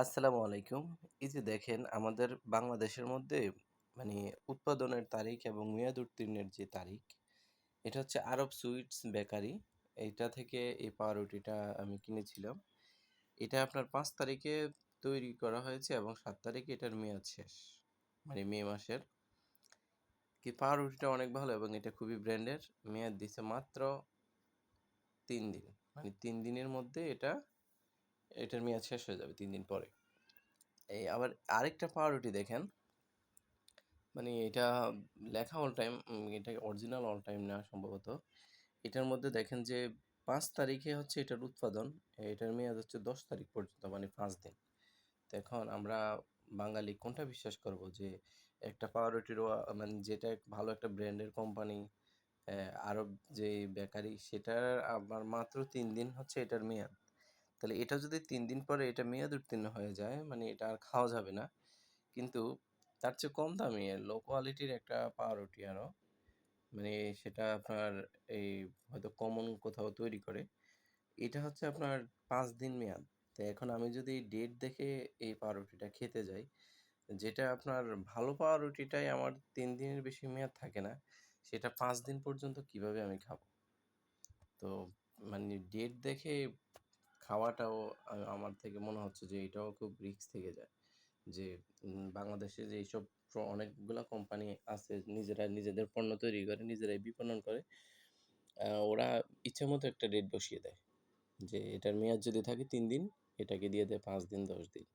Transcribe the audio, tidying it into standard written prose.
আসসালামু আলাইকুম। এই যে দেখেন আমাদের বাংলাদেশের মধ্যে মানে উৎপাদনের তারিখ এবং মেয়াদ উত্তীর্ণের যে তারিখ, এটা হচ্ছে আরব সুইটস বেকারি। এইটা থেকে এই পাউরুটিটা আমি কিনেছিলাম। এটা আপনার ৫ তারিখে তৈরি করা হয়েছে এবং ৭ তারিখে এটার মেয়াদ শেষ। মানে মে মাসের। পাউরুটিটা অনেক ভালো এবং এটা খুবই ব্র্যান্ডের। মেয়াদ দিছে মাত্র ৩ দিন। মানে ৩ দিনের মধ্যে এটার মেয়াদ শেষ হয়ে যাবে ৩ দিন পরে। এই আবার আরেকটা পাউরুটি দেখেন, মানে এটা লেখা অল টাইম, এটা অরিজিনাল অল টাইম না সম্ভবত। এটার মধ্যে দেখেন যে ৫ তারিখে হচ্ছে এটার উৎপাদন, এটার মেয়াদ হচ্ছে ১০ তারিখ পর্যন্ত, মানে ৫ দিন। তো এখন আমরা বাঙালি কোনটা বিশ্বাস করব যে একটা পাউরুটিরও মানে যেটা ভালো একটা ব্র্যান্ডের কোম্পানি, আরব যে বেকারি, সেটার আবার মাত্র ৩ দিন হচ্ছে এটার মেয়াদ। তাহলে এটা যদি ৩ দিন পরে এটা মেয়াদ উত্তীর্ণ হয়ে যায়, মানে এটা আর খাওয়া যাবে না। কিন্তু তার চেয়ে কম দামি লো কোয়ালিটির একটা পাউরুটি আরও, মানে সেটা আপনার এই হয়তো কমন কোথাও তৈরি করে, এটা হচ্ছে আপনার ৫ দিন মেয়াদ। তো এখন আমি যদি ডেট দেখে এই পাউরুটিটা খেতে যাই, যেটা আপনার ভালো পাউরুটিটাই আমার ৩ দিনের বেশি মেয়াদ থাকে না, সেটা ৫ দিন পর্যন্ত কিভাবে আমি খাবো? তো মানে ডেট দেখে খাওয়াটাও আমার থেকে মনে হচ্ছে যে এটাও খুব রিস্ক থেকে যায়। যে বাংলাদেশে যে এইসব অনেকগুলা কোম্পানি আছে, নিজেরা নিজেদের পণ্য তৈরি করে, নিজেরাই বিপণন করে। ওরা ইচ্ছামতো একটা ডেট বসিয়ে দেয় যে এটার মেয়াদ যদি থাকে ৩ দিন, এটাকে দিয়ে দেয় ৫ দিন, ১০ দিন।